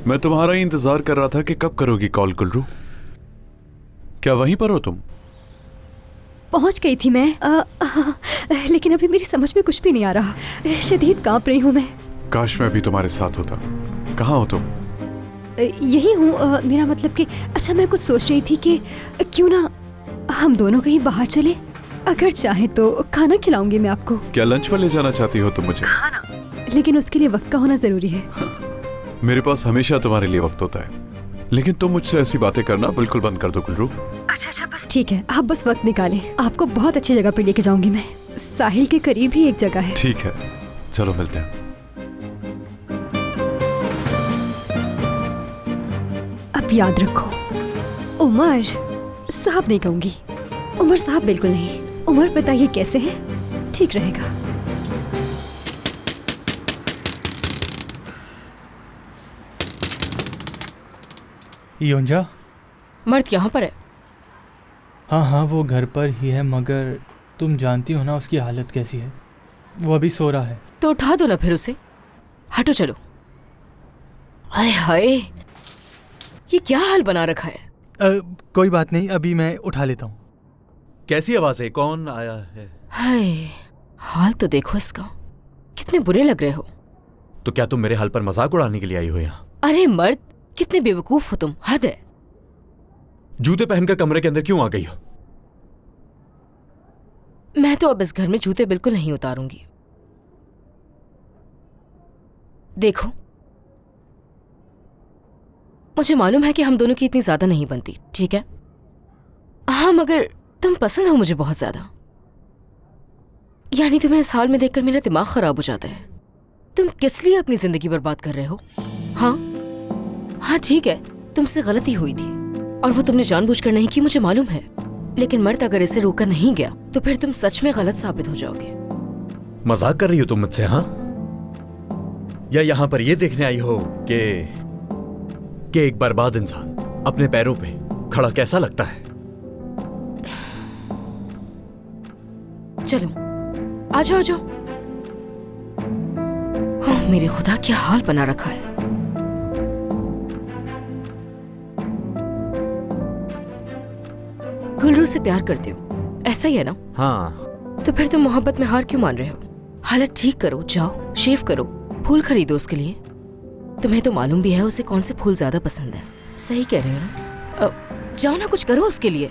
मैं तुम्हारा ही इंतजार कर रहा था कि कब करोगी कॉल गुलरू। क्या वहीं पर हो तुम? पहुंच गई थी मैं, लेकिन अभी मेरी समझ में कुछ भी नहीं आ रहा। शदीद कांप रही हूँ मैं। काश मैं भी तुम्हारे साथ होता। कहाँ हो तुम? यही हूँ, मेरा मतलब कि अच्छा, मैं कुछ सोच रही थी कि क्यों ना हम दोनों कहीं बाहर चले। अगर चाहे तो खाना खिलाऊंगी मैं आपको। क्या लंच पर ले जाना चाहती हो तुम मुझे? हाँ ना, लेकिन उसके लिए वक्त का होना जरूरी है। मेरे पास हमेशा तुम्हारे लिए वक्त होता है, लेकिन तुम मुझसे ऐसी बातें करना बिल्कुल बंद कर दो गुलरू। अच्छा बस ठीक है, आप बस वक्त निकालें। आपको बहुत अच्छी जगह पे लेके जाऊंगी मैं। साहिल के करीब ही एक जगह है। ठीक है, चलो मिलते हैं। अब याद रखो, उमर साहब नहीं कहूंगी। उमर साहब बिल्कुल नहीं। उमर बताइए कैसे है? ठीक रहेगा। योंजा, मर्द यहाँ पर है? हाँ, वो घर पर ही है, मगर तुम जानती हो ना उसकी हालत कैसी है। वो अभी सो रहा है। तो उठा दो ना फिर उसे। हटो चलो। आय हाय, ये क्या हाल बना रखा है? कोई बात नहीं, अभी मैं उठा लेता हूँ। कैसी आवाज है? कौन आया है? हाय, हाल तो देखो इसका, कितने बुरे लग रहे हो। तो क्या तुम मेरे हाल पर मजाक उड़ाने के लिए आई हो यहाँ? अरे मर्द, कितने बेवकूफ हो तुम, हद है। जूते पहनकर कमरे के अंदर क्यों आ गई हो? मैं तो अब इस घर में जूते बिल्कुल नहीं उतारूंगी। देखो, मुझे मालूम है कि हम दोनों की इतनी ज्यादा नहीं बनती, ठीक है? हाँ, मगर तुम पसंद हो मुझे बहुत ज्यादा। यानी तुम्हें इस हाल में देखकर मेरा दिमाग खराब हो जाता है। तुम किस लिए अपनी जिंदगी बर्बाद कर रहे हो? हाँ ठीक है, तुमसे गलती हुई थी और वो तुमने जानबूझकर नहीं की, मुझे मालूम है। लेकिन मर्द अगर इसे रोका नहीं गया तो फिर तुम सच में गलत साबित हो जाओगे। मजाक कर रही हो तुम मुझसे? हाँ, या यहाँ पर ये देखने आई हो कि एक बर्बाद इंसान अपने पैरों पे खड़ा कैसा लगता है? चलो आ जाओ, आ जाओ। हाँ, मेरे खुदा क्या हाल बना रखा है। गुलरू से प्यार करते हो, ऐसा ही है ना? हाँ। तो फिर तुम मोहब्बत में हार क्यों मान रहे हो? हालत ठीक करो, जाओ शेव करो, फूल खरीदो उसके लिए। तुम्हें तो मालूम भी है उसे कौन से फूल ज्यादा पसंद है। सही कह रहे हो ना? जाओ ना, कुछ करो उसके लिए।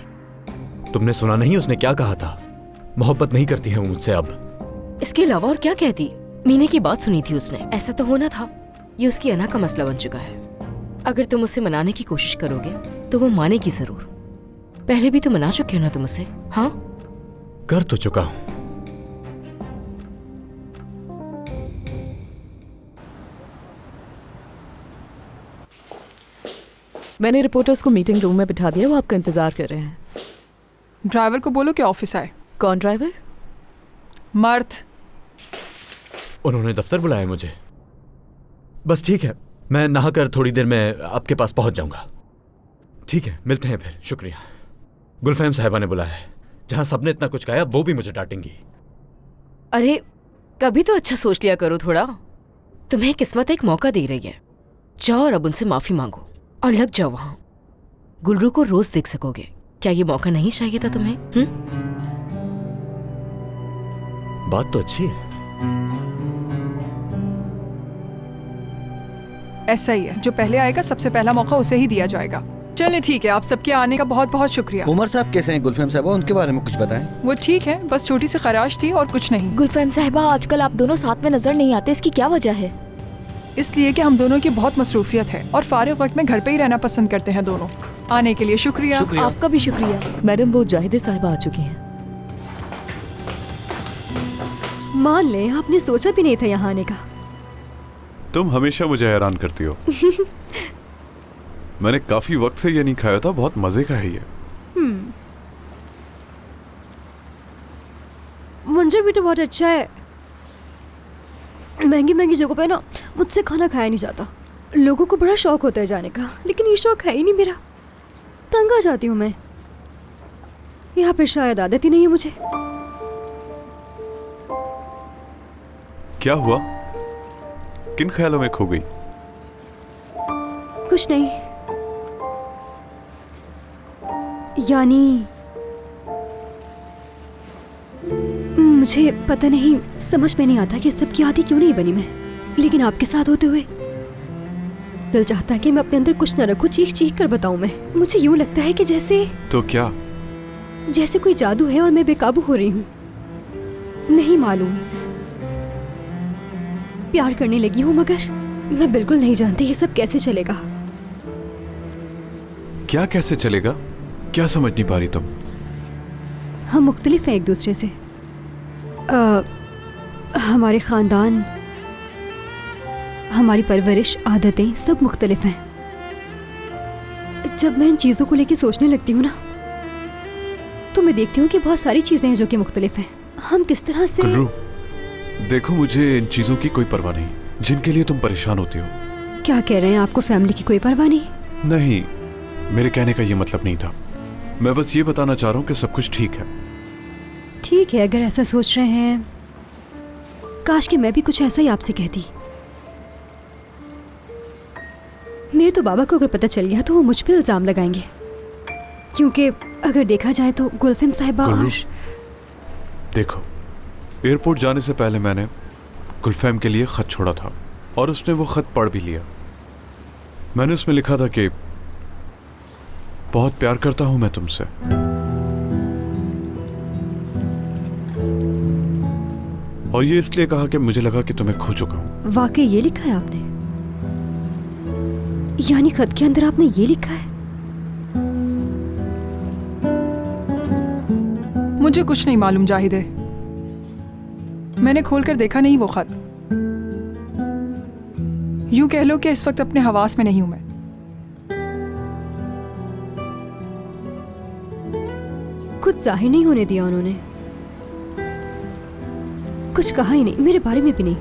तुमने सुना नहीं उसने क्या कहा था? मोहब्बत नहीं करती है वो मुझसे अब। इसके अलावा और क्या कहती? मीने की बात सुनी थी उसने, ऐसा तो होना था। ये उसकी अना का मसला बन चुका है। अगर तुम उसे मनाने की कोशिश करोगे तो वो मानेगी जरूर। पहले भी तो मना चुके हो ना तुम उसे? हाँ, कर तो चुका हूं। मैंने रिपोर्टर्स को मीटिंग रूम में बिठा दिया, वो आपका इंतजार कर रहे हैं। ड्राइवर को बोलो कि ऑफिस आए। कौन ड्राइवर? मर्द। उन्होंने दफ्तर बुलाया मुझे। बस ठीक है, मैं नहाकर थोड़ी देर में आपके पास पहुंच जाऊंगा। ठीक है, मिलते हैं फिर। शुक्रिया। गुलफहम साहिबा ने बुलाया है। जहां सबने इतना कुछ कहा वो भी मुझे डांटेंगी। अरे कभी तो अच्छा सोच लिया करो थोड़ा। तुम्हें किस्मत एक मौका दे रही है। जाओ और अब उनसे माफी मांगो और लग जाओ वहां। गुलरू को रोज देख सकोगे। क्या ये मौका नहीं चाहिए था तुम्हें? बात तो अच्छी है। ऐसा ही है, जो पहले आएगा सबसे पहला मौका उसे ही दिया जाएगा। चलिए ठीक है, आप सबके आने का बहुत बहुत शुक्रिया। उमर साहब कैसे हैं? गुलफहम साहबा, उनके बारे में कुछ बताएं। वो ठीक है, बस छोटी सी खराश थी और कुछ नहीं। गुलफहम साहिबा, आजकल आप दोनों साथ में नजर नहीं आते, इसकी क्या वजह है? इसलिए कि हम दोनों की बहुत मसरूफियत है और फारिग वक्त में घर पे ही रहना पसंद करते हैं दोनों। आने के लिए शुक्रिया। आपका भी शुक्रिया। मैडम, वो जाहिदे साहिबा आ चुकी हैं। मान ले, आपने सोचा भी नहीं था यहाँ आने का। तुम हमेशा मुझे हैरान करती हो। मैंने काफी वक्त से ये नहीं खाया था, बहुत मजे का है ये। मुझे भी तो बहुत अच्छा है। महंगी महंगी जगहों पे ना मुझसे खाना खाया नहीं जाता। लोगों को बड़ा शौक होता है जाने का, लेकिन ये शौक है ही नहीं मेरा। तंग आ जाती हूँ मैं। यहाँ पे शायद आदत ही नहीं है मुझे। क्या हुआ? किन ख्यालों में खो गई? कुछ नहीं। यानी मुझे पता नहीं, समझ में नहीं आता कि सब की आदि क्यों नहीं बनी मैं, लेकिन आपके साथ होते हुए दिल चाहता है कि मैं अपने अंदर कुछ न रखूं, चीख चीख कर बताऊं मैं। मुझे यूं लगता है कि जैसे तो क्या? जैसे कोई जादू है और मैं बेकाबू हो रही हूं। नहीं मालूम, प्यार करने लगी हूं, मगर मैं बिल्कुल नहीं जानती ये सब कैसे चलेगा। क्या कैसे चलेगा? क्या समझ नहीं पा रही तुम? हम मुख्तलिफ हैं एक दूसरे से। हमारे ख़ानदान, हमारी परवरिश, आदतें सब मुख्तलिफ हैं। जब मैं इन चीज़ों को लेकर सोचने लगती हूँ ना, तो मैं देखती हूँ कि बहुत सारी चीज़ें हैं जो कि मुख्तलिफ हैं। हम किस तरह से... गुल्रू, देखो मुझे इन चीज़ों की कोई परवाह नहीं जिनके लिए तुम परेशान होती हो। क्या कह रहे हैं? आपको फैमिली की कोई परवाह नहीं? नहीं, मेरे कहने का ये मतलब नहीं था। मैं बस ये बताना चाह रहा हूँ कि सब कुछ ठीक है। ठीक है, अगर ऐसा सोच रहे हैं, काश कि मैं भी कुछ ऐसा ही आपसे कहती। मेरे तो बाबा को अगर पता चल गया तो वो मुझ पे इल्ज़ाम लगाएंगे, क्योंकि अगर देखा जाए तो गुलफेम साहिबा और... देखो, एयरपोर्ट जाने से पहले मैंने गुलफेम के लिए ख़त छोड़ा था और उसने वो ख़त पढ़ भी लिया। मैंने उसमें लिखा था कि बहुत प्यार करता हूं मैं तुमसे, और ये इसलिए कहा कि मुझे लगा कि तुम्हें खो चुका हूं। वाकई ये लिखा है आपने? यानी खत के अंदर आपने ये लिखा है? मुझे कुछ नहीं मालूम जाहिदे, मैंने खोलकर देखा नहीं वो खत। यूं कह लो कि इस वक्त अपने हवास में नहीं हूं मैं। कुछ जाहिर नहीं होने दिया उन्होंने, कुछ कहा ही नहीं, मेरे बारे में भी नहीं,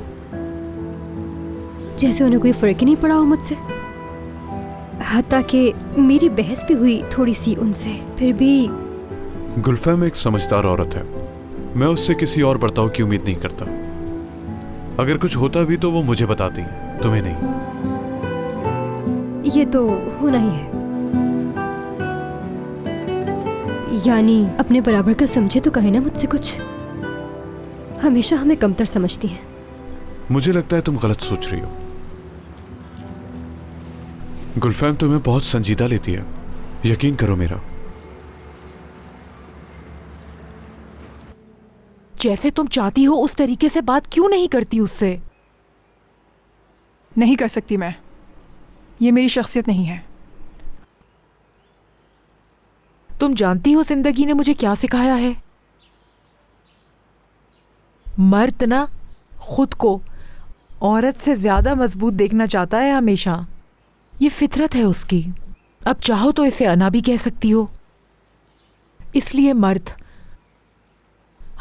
जैसे उन्हें कोई फर्क ही नहीं पड़ा हो मुझसे। हत्ता कि मेरी बहस भी हुई थोड़ी सी उनसे, फिर भी। गुलफेम एक समझदार औरत है, मैं उससे किसी और बर्ताव की उम्मीद नहीं करता। अगर कुछ होता भी तो वो मुझे बताती, तुम्हें नहीं। ये तो होना ही है। यानी अपने बराबर का समझे तो कहे ना मुझसे कुछ। हमेशा हमें कमतर समझती हैं। मुझे लगता है तुम गलत सोच रही हो। गुलफेम तुम्हें बहुत संजीदा लेती है, यकीन करो मेरा। जैसे तुम चाहती हो उस तरीके से बात क्यों नहीं करती उससे? नहीं कर सकती मैं, ये मेरी शख्सियत नहीं है। तुम जानती हो जिंदगी ने मुझे क्या सिखाया है? मर्द ना खुद को औरत से ज्यादा मजबूत देखना चाहता है हमेशा। ये फितरत है उसकी। अब चाहो तो इसे अना भी कह सकती हो। इसलिए मर्द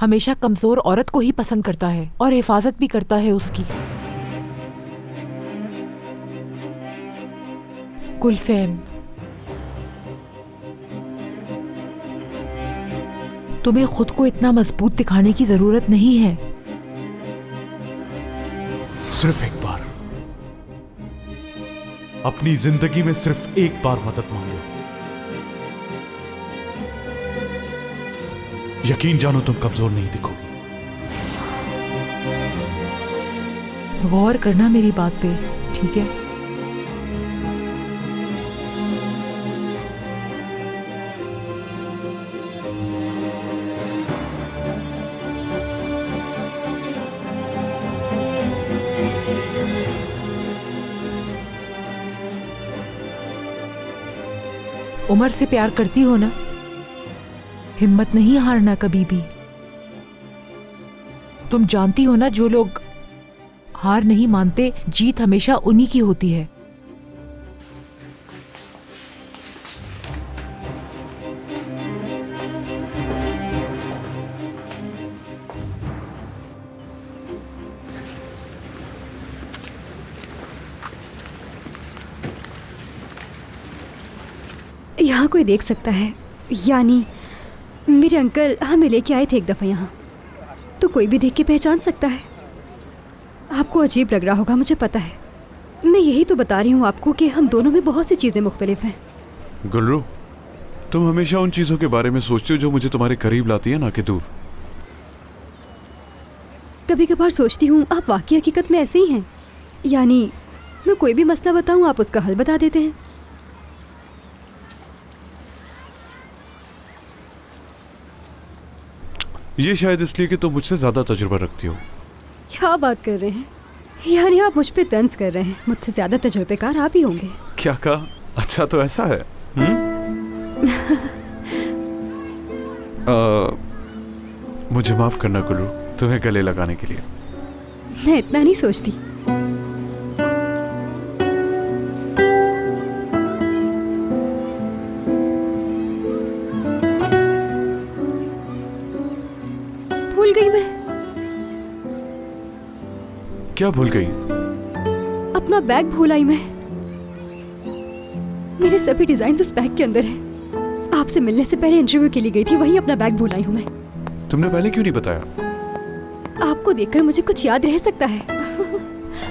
हमेशा कमजोर औरत को ही पसंद करता है और हिफाजत भी करता है उसकी। गुलफेम, तुम्हें खुद को इतना मजबूत दिखाने की जरूरत नहीं है। सिर्फ एक बार अपनी जिंदगी में सिर्फ एक बार मदद मांग लो, यकीन जानो तुम कमजोर नहीं दिखोगी। गौर करना मेरी बात पे, ठीक है? उमर से प्यार करती हो ना? हिम्मत नहीं हारना कभी भी। तुम जानती हो ना, जो लोग हार नहीं मानते, जीत हमेशा उन्हीं की होती है। यहाँ कोई देख सकता है, यानी मेरे अंकल हमें लेके आए थे एक दफ़ा यहाँ, तो कोई भी देख के पहचान सकता है। आपको अजीब लग रहा होगा, मुझे पता है, मैं यही तो बता रही हूँ आपको कि हम दोनों में बहुत सी चीज़ें मुख्तलिफ हैं। गुलरू, तुम हमेशा उन चीज़ों के बारे में सोचती हो जो मुझे तुम्हारे करीब लाती है, ना कि दूर। कभी कभार सोचती हूँ आप वाकई हकीकत में ऐसे ही हैं, यानी मैं कोई भी मसला बताऊँ आप उसका हल बता देते हैं। ये शायद इसलिए कि तुम मुझसे ज़्यादा तजुर्बा रखती हो। क्या बात कर रहे हैं, यानी आप मुझ पे तंज कर रहे हैं? मुझसे ज़्यादा तजुर्बेकार आप ही होंगे। क्या कहा? अच्छा तो ऐसा है। मुझे माफ़ करना गुलरू, तुम्हें गले लगाने के लिए। मैं इतना नहीं सोचती। भूल गई मैं। क्या भूल गई? अपना बैग भूल आई मैं। मेरे सभी डिजाइन उस बैग के अंदर हैं। आपसे मिलने से पहले इंटरव्यू के लिए गई थी, वहीं अपना बैग भूल आई हूँ मैं। तुमने पहले क्यों नहीं बताया? आपको देखकर मुझे कुछ याद रह सकता है।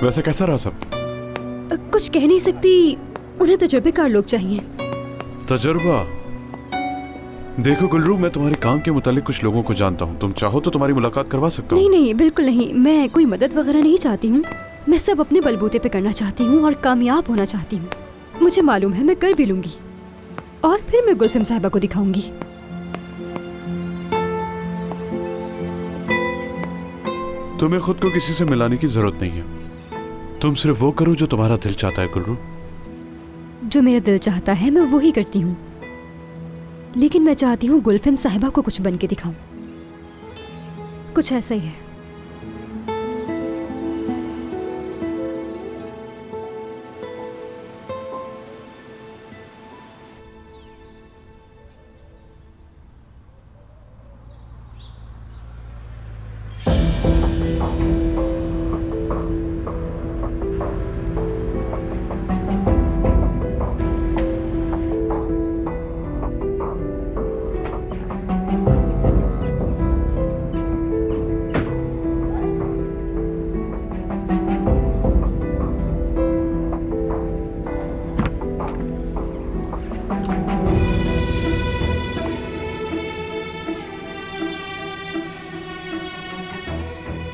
वैसे कैसा रहा सब? कुछ कह नहीं सकती, उन्हें तजुर्बेकार लोग चाहिए। तजुर्बा? देखो गुलरू, मैं तुम्हारे काम के मुतालिक कुछ लोगों को जानता हूँ। तुम चाहो तो तुम्हारी मुलाकात करवा सकता हूँ। नहीं नहीं, बिल्कुल नहीं। मैं कोई मदद वगैरह नहीं चाहती हूँ। मैं सब अपने बलबूते पे करना चाहती हूँ और कामयाब होना चाहती हूँ। मुझे मालूम है मैं कर भी लूंगी, और फिर मैं गुलफिम साहिबा को दिखाऊंगी। तुम्हें खुद को किसी से मिलाने की जरूरत नहीं है। तुम सिर्फ वो करो जो तुम्हारा दिल चाहता है गुलरू। जो मेरा दिल चाहता है मैं वो ही करती हूँ, लेकिन मैं चाहती हूँ गुलफिम साहिबा को कुछ बन के दिखाऊं। कुछ ऐसा ही है।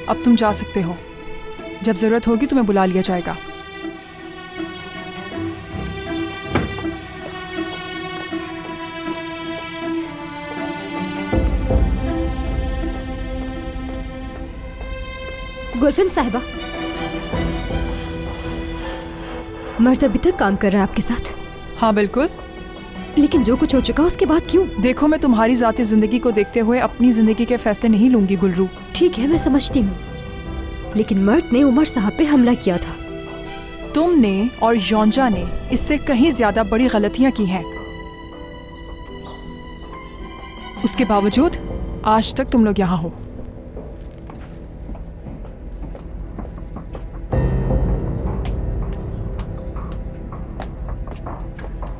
अब तुम जा सकते हो। जब जरूरत होगी तुम्हें बुला लिया जाएगा। गुलफिम साहिबा, मर्द अभी तक काम कर रहा है आपके साथ? हाँ बिल्कुल। लेकिन जो कुछ हो चुका उसके बाद क्यों? देखो, मैं तुम्हारी जाती जिंदगी को देखते हुए अपनी जिंदगी के फैसले नहीं लूंगी गुलरू। ठीक है, मैं समझती हूँ, लेकिन मर्द ने उमर साहब पे हमला किया था। तुमने और यौंजा ने इससे कहीं ज्यादा बड़ी गलतियां की हैं। उसके बावजूद आज तक तुम लोग यहाँ हो।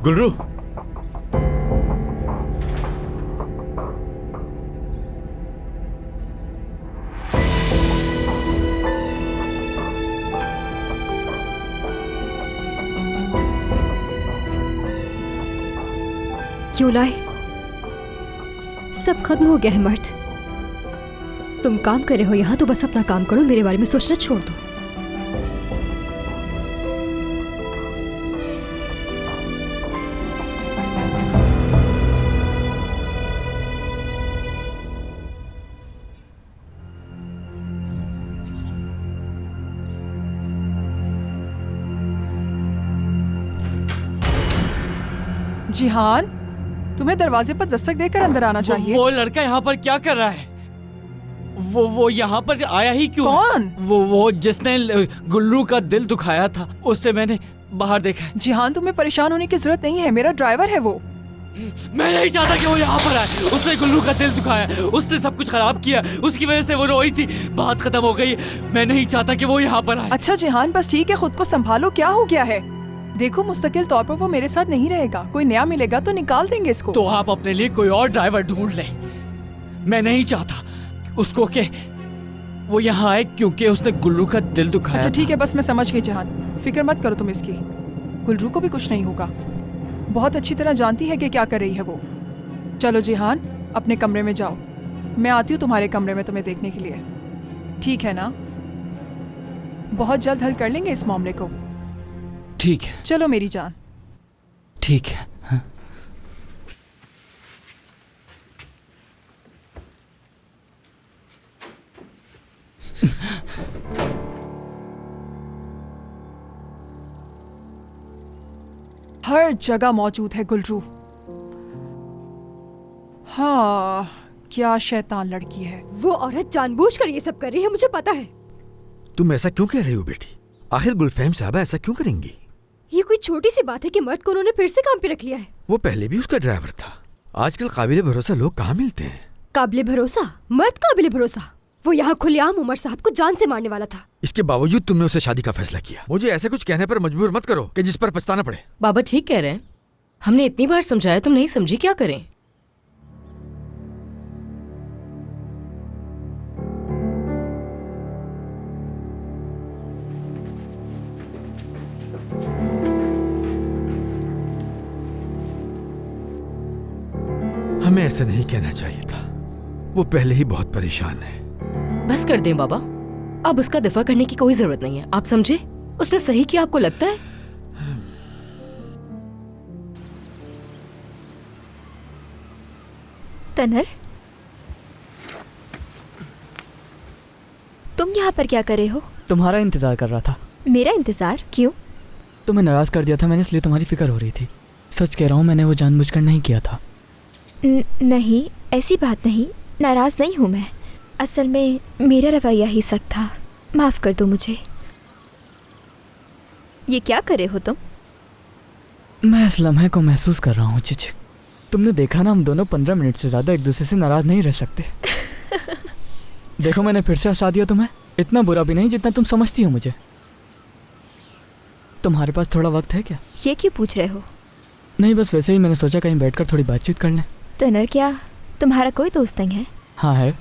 गुलरू, क्यों लाए? सब खत्म हो गया है मर्द। तुम काम कर रहे हो यहाँ तो बस अपना काम करो, मेरे बारे में सोचना छोड़ दो। जिहान, तुम्हें दरवाजे पर दस्तक देकर अंदर आना चाहिए। वो लड़का यहाँ पर क्या कर रहा है? वो यहाँ पर आया ही क्यों? कौन? वो जिसने गुल्लू का दिल दुखाया था, उससे मैंने बाहर देखा है। जिहान, तुम्हें परेशान होने की जरूरत नहीं है, मेरा ड्राइवर है वो। मैं नहीं चाहता कि वो यहाँ पर आए। उसने गुल्लू का दिल दुखाया, उसने सब कुछ खराब किया, उसकी वजह से वो रोई थी। बात खत्म हो गई। मैं नहीं चाहता कि वो यहाँ पर आए। अच्छा जिहान, बस ठीक है, खुद को संभालो। क्या हो गया है? देखो, मुस्तकिल तौर पर वो मेरे साथ नहीं रहेगा। कोई नया मिलेगा तो निकाल देंगे इसको। तो आप अपने लिए कोई और ड्राइवर ढूंढ लें। मैं नहीं चाहता उसको कि वो यहाँ आए क्योंकि उसने गुल्लू का दिल दुखाया। अच्छा ठीक है, बस मैं समझ गई जिहान। फिक्र मत करो तुम इसकी। गुलरू को भी कुछ नहीं होगा, बहुत अच्छी तरह जानती है कि क्या कर रही है वो। चलो जिहान, अपने कमरे में जाओ, मैं आती हूँ तुम्हारे कमरे में तुम्हें देखने के लिए, ठीक है ना? बहुत जल्द हल कर लेंगे इस मामले को। ठीक है। चलो मेरी जान। ठीक है। हाँ। हर जगह मौजूद है गुलरू। हाँ, क्या शैतान लड़की है। वो औरत जानबूझकर ये सब कर रही है, मुझे पता है। तुम ऐसा क्यों कह रही हो बेटी? आखिर गुलफहम साहबा ऐसा क्यों करेंगी? ये कोई छोटी सी बात है कि मर्द को उन्होंने फिर से काम पे रख लिया है। वो पहले भी उसका ड्राइवर था। आजकल काबिले भरोसा लोग कहाँ मिलते हैं? काबिले भरोसा? मर्द काबिले भरोसा? वो यहाँ खुलेआम उमर साहब को जान से मारने वाला था। इसके बावजूद तुमने उससे शादी का फैसला किया। मुझे ऐसे कुछ कहने पर मजबूर मत करो कि जिस पर पछताना पड़े। बाबा ठीक कह रहे हैं, हमने इतनी बार समझाया, तुम नहीं समझी, क्या करें? हमें ऐसा नहीं कहना चाहिए था। वो पहले ही बहुत परेशान है। बस कर दें बाबा, अब उसका दिफा करने की कोई जरूरत नहीं है। आप समझे, उसने सही किया, आपको लगता है? तनर, तुम यहाँ पर क्या कर रहे हो? तुम्हारा इंतजार कर रहा था। मेरा इंतजार? क्यों? तुम्हें नाराज कर दिया था मैंने, इसलिए तुम्हारी फिक्र हो रही थी। सच कह रहा हूँ, मैंने वो जानबूझकर नहीं किया था। नहीं, ऐसी बात नहीं, नाराज नहीं हूँ मैं। असल में मेरा रवैया ही सख्त था, माफ कर दो मुझे। ये क्या कर रहे हो तुम? मैं इस लम्हे को महसूस कर रहा हूँ चिचिक। तुमने देखा ना, हम दोनों 15 मिनट से ज़्यादा एक दूसरे से नाराज नहीं रह सकते। देखो, मैंने फिर से हंसा दिया तुम्हें। इतना बुरा भी नहीं जितना तुम समझती हो मुझे। तुम्हारे पास थोड़ा वक्त है क्या? ये क्यों पूछ रहे हो? नहीं, बस वैसे ही मैंने सोचा कहीं बैठकर थोड़ी बातचीत कर लें। तनर, क्या तुम्हारा कोई दोस्त नहीं है? हाँ है,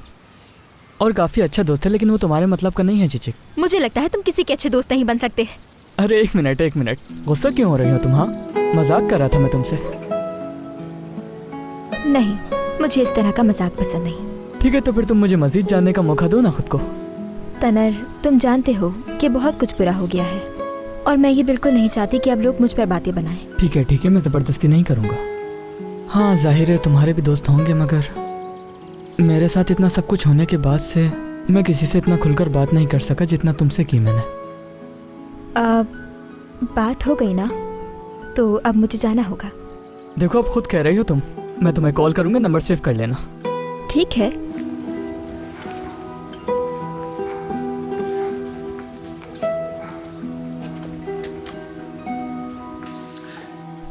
और काफ़ी अच्छा दोस्त है, लेकिन वो तुम्हारे मतलब का नहीं है चिचिक। मुझे लगता है तुम किसी के अच्छे दोस्त नहीं बन सकते। अरे एक मिनट, गुस्सा क्यों हो रही हो तुम? हाँ, मजाक कर रहा था मैं तुमसे। नहीं, मुझे इस तरह का मजाक पसंद नहीं। ठीक है, तो फिर तुम मुझे मजीद जानने का मौका दो ना खुद को। तनर, तुम जानते हो कि बहुत कुछ बुरा हो गया है, और मैं ये बिल्कुल नहीं चाहती कि अब लोग मुझ पर बातें बनाएं। ठीक है, मैं ज़बरदस्ती नहीं करूँगा। हाँ, जाहिर है तुम्हारे भी दोस्त होंगे, मगर मेरे साथ इतना सब कुछ होने के बाद से मैं किसी से इतना खुलकर बात नहीं कर सका जितना तुमसे की मैंने। बात हो गई ना, तो अब मुझे जाना होगा। देखो, अब खुद कह रही हो तुम। मैं तुम्हें कॉल करूँगा, नंबर सेव कर लेना। ठीक है।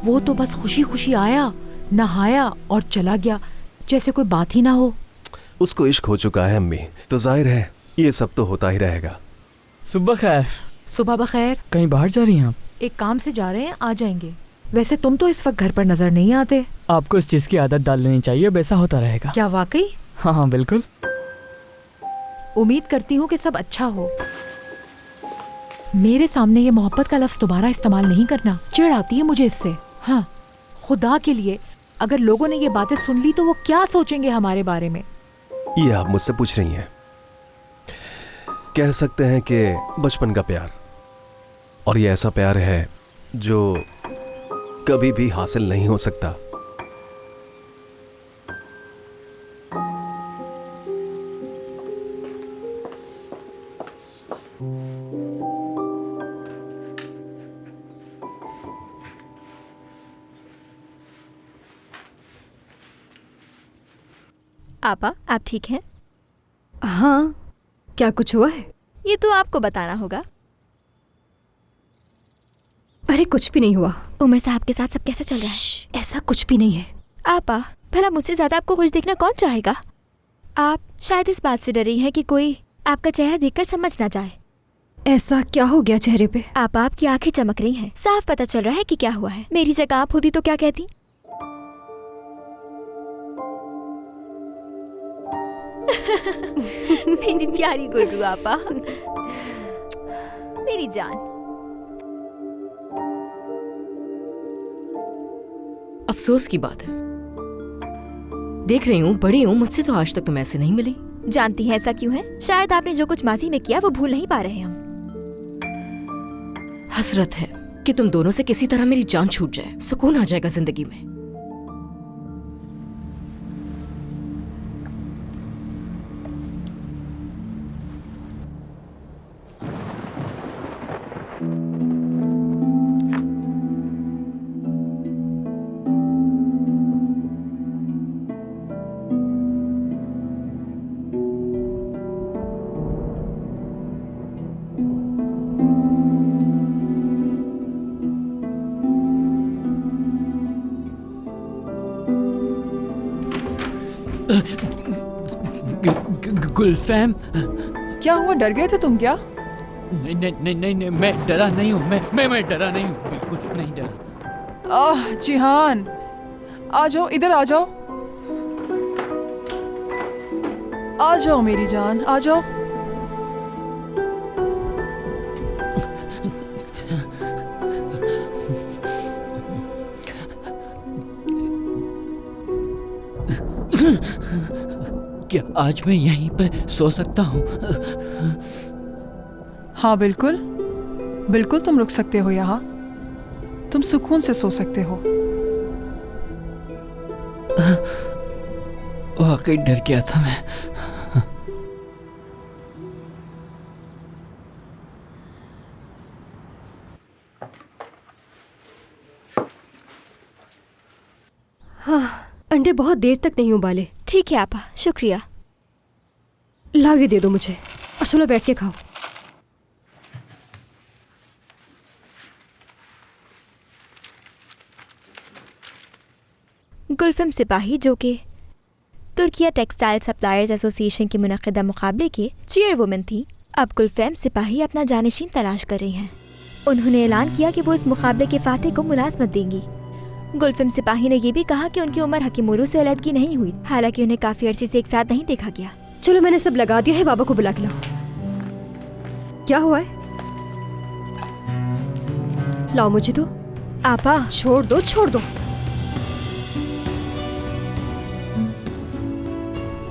वो तो बस खुशी खुशी आया, नहाया और चला गया, जैसे कोई बात ही ना हो। उसको इश्क हो चुका है अम्मी, तो जाहिर है ये सब तो होता ही रहेगा। सुबह खैर। सुबह बखैर। कहीं बाहर जा रही हैं आप? एक काम से जा रहे हैं, आ जाएंगे। वैसे तुम तो इस वक्त घर पर नजर नहीं आते। आपको इस चीज की आदत डाल लेनी चाहिए, अब ऐसा होता रहेगा। क्या वाकई? हाँ, बिल्कुल। उम्मीद करती हूँ कि सब अच्छा हो। मेरे सामने ये मोहब्बत का लफ्ज दोबारा इस्तेमाल नहीं करना, चिढ़ आती है मुझे इससे। हाँ, खुदा के लिए, अगर लोगों ने ये बातें सुन ली तो वो क्या सोचेंगे हमारे बारे में? ये आप मुझसे पूछ रही हैं? कह सकते हैं कि बचपन का प्यार, और ये ऐसा प्यार है जो कभी भी हासिल नहीं हो सकता। आपा, आप ठीक हैं? हाँ, क्या कुछ हुआ है? ये तो आपको बताना होगा। अरे कुछ भी नहीं हुआ। उमर साहब के साथ सब कैसा चल रहा है? ऐसा कुछ भी नहीं है। आपा, भला मुझसे ज्यादा आपको खुश देखना कौन चाहेगा? आप शायद इस बात से डरी हैं कि कोई आपका चेहरा देखकर समझ ना जाए। ऐसा क्या हो गया चेहरे पे? आपकी आंखें चमक रही हैं, साफ पता चल रहा है कि क्या हुआ है। मेरी जगह आप होती तो क्या कहती? मेरी प्यारी गुल्लू आपा, मेरी जान। अफसोस की बात है। देख रही हूँ, बड़ी हूँ, मुझसे तो आज तक तुम ऐसे नहीं मिली। जानती हैं ऐसा क्यों है? शायद आपने जो कुछ माजी में किया वो भूल नहीं पा रहे हम। हसरत है कि तुम दोनों से किसी तरह मेरी जान छूट जाए, सुकून आ जाएगा जिंदगी में। गुलफैम, क्या हुआ, डर गए थे तुम क्या? नहीं नहीं नहीं नहीं नहीं, मैं डरा नहीं हूँ, मैं डरा नहीं हूँ, बिल्कुल नहीं डरा। जिहान, आ जाओ, इधर आ जाओ, आ जाओ मेरी जान, आ जाओ। क्या आज मैं यहीं पे सो सकता हूँ? हाँ बिल्कुल, बिल्कुल तुम रुक सकते हो यहाँ। तुम सुकून से सो सकते हो। वाकई डर गया था मैं। हाँ, अंडे बहुत देर तक नहीं उबाले। ठीक है आपा, शुक्रिया। ला के दे दो मुझे और चलो बैठ के खाओ। गुलफम सिपाही, जो कि तुर्किया टेक्सटाइल सप्लायर्स एसोसिएशन के मुनक़िदा मुकाबले के चेयरवुमन थी, अब गुलफम सिपाही अपना जानशीन तलाश कर रही हैं। उन्होंने ऐलान किया कि वो इस मुकाबले के फातेह को मुलाजमत देंगी। गुलफम सिपाही ने यह भी कहा कि उनकी उम्र हकीमोलू से अलहदगी नहीं हुई, हालांकि उन्हें काफी अरसे से एक साथ नहीं देखा गया। चलो, मैंने सब लगा दिया है, बाबा को बुला के लाओ। क्या हुआ है? लाओ मुझे तो। आपा, छोड़ दो, छोड़ दो।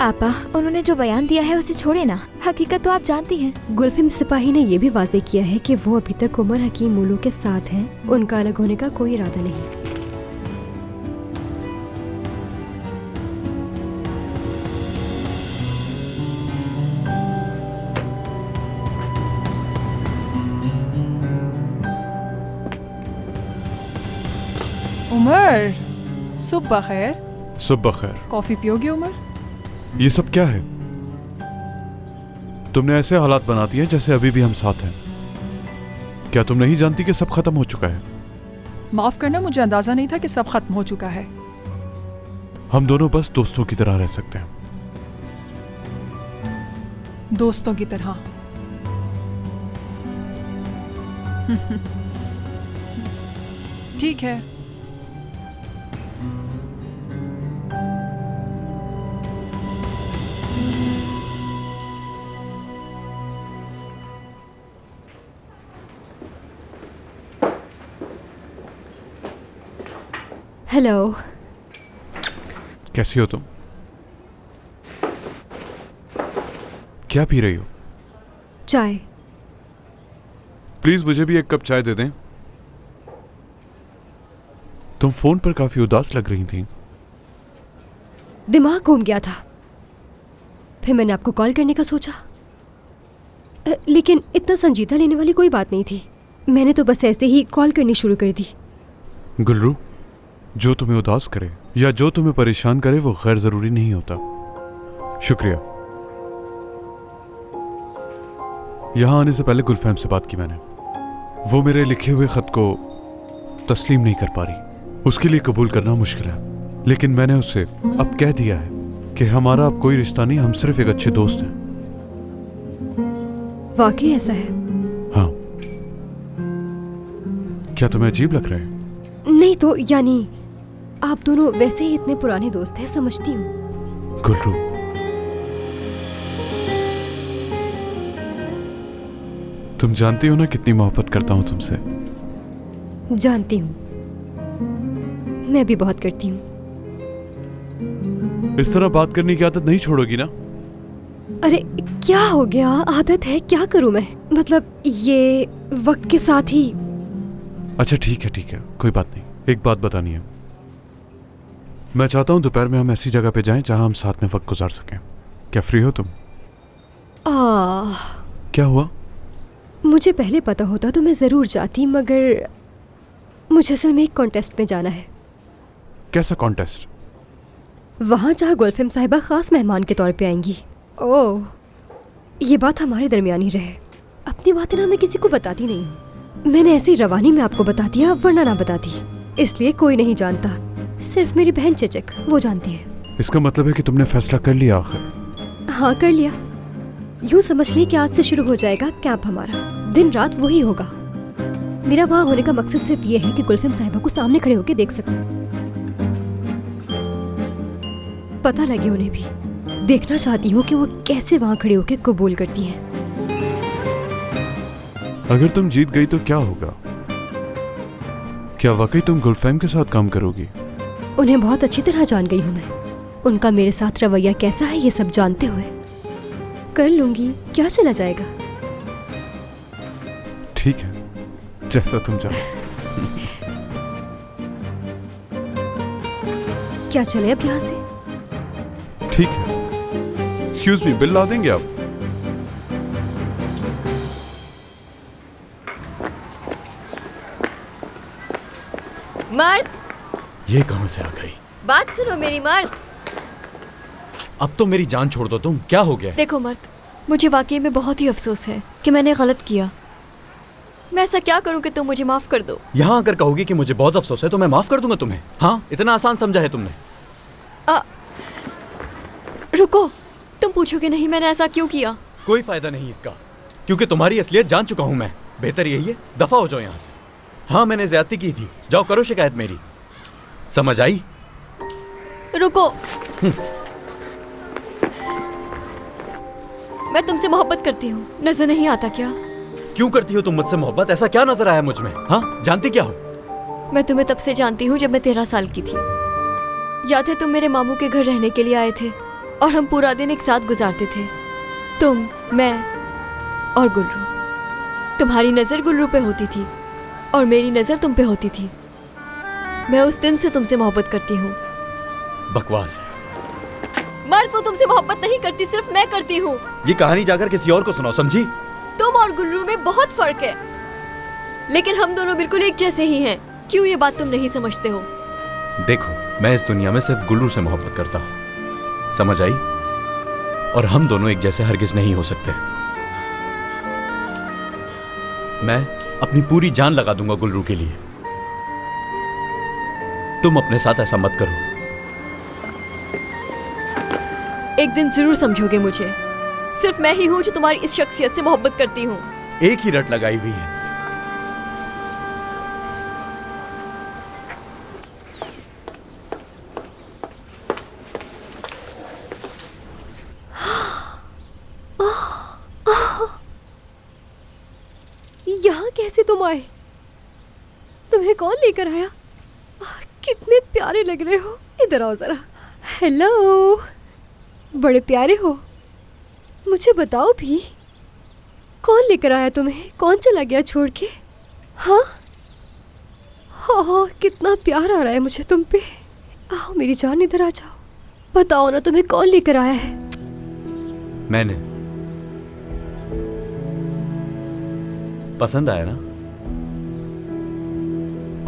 आपा, उन्होंने जो बयान दिया है उसे छोड़े ना, हकीकत तो आप जानती हैं। गुलफम सिपाही ने यह भी वाजे किया है कि वो अभी तक उमर हकीम उलू के साथ हैं, उनका अलग होने का कोई इरादा नहीं। उमर, सुबह खैर। सुबह खैर। कॉफी पियोगे उमर? ये सब क्या है? तुमने ऐसे हालात बना दिए जैसे अभी भी हम साथ हैं। क्या तुम नहीं जानती कि सब खत्म हो चुका है? माफ करना, मुझे अंदाजा नहीं था कि सब खत्म हो चुका है। हम दोनों बस दोस्तों की तरह रह सकते हैं। दोस्तों की तरह? ठीक है। हेलो, कैसी हो तुम? क्या पी रही हो? चाय। प्लीज मुझे भी एक कप चाय दे दें। तुम फोन पर काफी उदास लग रही थी। दिमाग घूम गया था, फिर मैंने आपको कॉल करने का सोचा, लेकिन इतना संजीदा लेने वाली कोई बात नहीं थी। मैंने तो बस ऐसे ही कॉल करनी शुरू कर दी। गुलरू, जो तुम्हें उदास करे या जो तुम्हें परेशान करे वो गैर जरूरी नहीं होता। शुक्रिया। यहां आने से पहले गुलफैम से बात की मैंने। वो मेरे लिखे हुए खत को तस्लीम नहीं कर पा रही। उसके लिए कबूल करना मुश्किल है, लेकिन मैंने उसे अब कह दिया है कि हमारा अब कोई रिश्ता नहीं, हम सिर्फ एक अच्छे दोस्त हैं। वाकई ऐसा है? हाँ। क्या तुम्हें अजीब लग रहा है? नहीं तो, यानी आप दोनों वैसे ही इतने पुराने दोस्त हैं, समझती हूँ। गुलरू, तुम जानती हो ना कितनी मोहब्बत करता हूं तुमसे। जानती हूँ, मैं भी बहुत करती हूँ। इस तरह बात करने की आदत नहीं छोड़ोगी ना? अरे क्या हो गया, आदत है, क्या करूँ मैं? मतलब ये वक्त के साथ ही। अच्छा ठीक है, कोई बात नहीं। एक बात बतानी है, मैं चाहता हूँ दोपहर में हम ऐसी जगह पे जाएं जहां हम साथ में वक्त गुजार सकें। क्या फ्री हो तुम? क्या हुआ? मुझे पहले पता होता तो मैं ज़रूर जाती, मगर मुझे असल में एक कॉन्टेस्ट में जाना है। कैसा कॉन्टेस्ट? वहाँ जहाँ गुलफेम साहिबा ख़ास मेहमान के तौर पे आएंगी। ओह, ये बात हमारे दरमियान ही रहे। अपनी बातें ना मैं किसी को बताती नहीं हूँ। मैंने ऐसी रवानी में आपको बता दिया, वरना ना बताती। इसलिए कोई नहीं जानता, सिर्फ मेरी बहन चेचक, वो जानती है। इसका मतलब है कि तुमने फैसला कर लिया आखिर? हाँ कर लिया। यूँ समझ ली कि आज से शुरू हो जाएगा कैंप हमारा। दिन रात वही होगा। मेरा वहाँ होने का मकसद सिर्फ ये है कि गुलफेम साहिबा को सामने खड़े होकर देख सकूं। पता लगे उन्हें भी। देखना चाहती हूँ कि वो कैसे वहाँ खड़े होकर कबूल करती हैं। अगर तुम जीत गई तो क्या होगा? क्या वाकई तुम गुलफेम के साथ काम करोगी? उन्हें बहुत अच्छी तरह जान गई हूँ मैं। उनका मेरे साथ रवैया कैसा है ये सब जानते हुए कर लूंगी। क्या चला जाएगा? ठीक है, जैसा तुम चाहो। क्या चले अब यहाँ से? ठीक है। एक्सक्यूज मी, बिल ला देंगे आप? मर्द, ये कहां से आ गई? बात सुनो मेरी मर्द। अब तो मेरी जान छोड़ दो तुम। क्या हो गया? देखो मर्द, मुझे वाकई में बहुत ही अफसोस है कि मैंने गलत किया। मैं ऐसा क्या करूं कि तुम मुझे माफ कर दो? यहाँ अगर कहोगी कि मुझे बहुत अफसोस है तो मैं माफ कर दूंगा तुम्हें। हाँ, इतना आसान समझा है तुमने? रुको, तुम पूछोगे नहीं मैंने ऐसा क्यों किया? कोई फायदा नहीं इसका, क्योंकि तुम्हारी असलियत जान चुका हूं मैं। बेहतर यही है दफा हो जाओ यहाँ से। हाँ, मैंने ज्यादती की थी, जाओ करो शिकायत मेरी। समझ आई? रुको, मैं तुमसे मोहब्बत करती हूँ, नजर नहीं आता क्या? क्यों करती हो तुम मुझसे मोहब्बत? ऐसा क्या नजर आया मुझ में? हाँ, जानती क्या हो? मैं तुम्हें तब से जानती हूँ जब मैं 13 साल की थी। याद है तुम मेरे मामू के घर रहने के लिए आए थे और हम पूरा दिन एक साथ गुजारते थे। तुम, मैं और गुल्रू। तुम्हारी नजर गुल्रू पे होती थी और मेरी नजर तुम पे होती थी। मैं उस दिन से तुमसे मोहब्बत करती हूँ। बकवास है। मर्द वो तुमसे मोहब्बत नहीं करती, सिर्फ मैं करती हूँ। ये कहानी जाकर किसी और को सुनाओ, समझी? तुम और गुल्रू में बहुत फर्क है, लेकिन हम दोनों बिल्कुल एक जैसे ही हैं। क्यों ये बात तुम नहीं समझते हो? देखो, मैं इस दुनिया में सिर्फ गुल्रू से मोहब्बत करता हूँ, समझ आई? और हम दोनों एक जैसे हरगिज नहीं हो सकते। मैं अपनी पूरी जान लगा दूंगा गुल्रू के लिए। तुम अपने साथ ऐसा मत करो। एक दिन जरूर समझोगे मुझे। सिर्फ मैं ही हूँ जो तुम्हारी इस शख्सियत से मोहब्बत करती हूँ। एक ही रट लगाई हुई है। यहाँ कैसे तुम आए? तुम्हें कौन लेकर आया? कितने प्यारे लग रहे हो। इधर आओ जरा। हेलो, बड़े प्यारे हो। मुझे बताओ भी, कौन लेकर आया तुम्हें? कौन चला गया छोड़ के? हाँ हाँ, कितना प्यार आ रहा है मुझे तुम पे। आओ मेरी जान, इधर आ जाओ। बताओ ना, तुम्हें कौन लेकर आया है? मैंने। पसंद आया ना?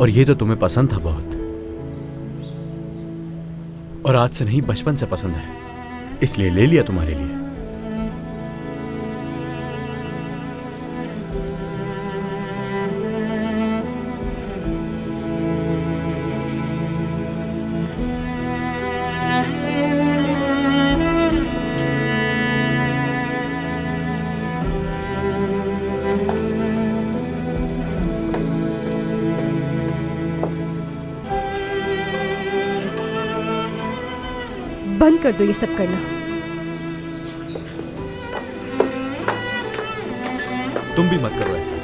और ये तो तुम्हें पसंद था बहुत, और आज से नहीं बचपन से पसंद है, इसलिए ले लिया तुम्हारे लिए। बंद कर दो ये सब करना। तुम भी मत करो ऐसा।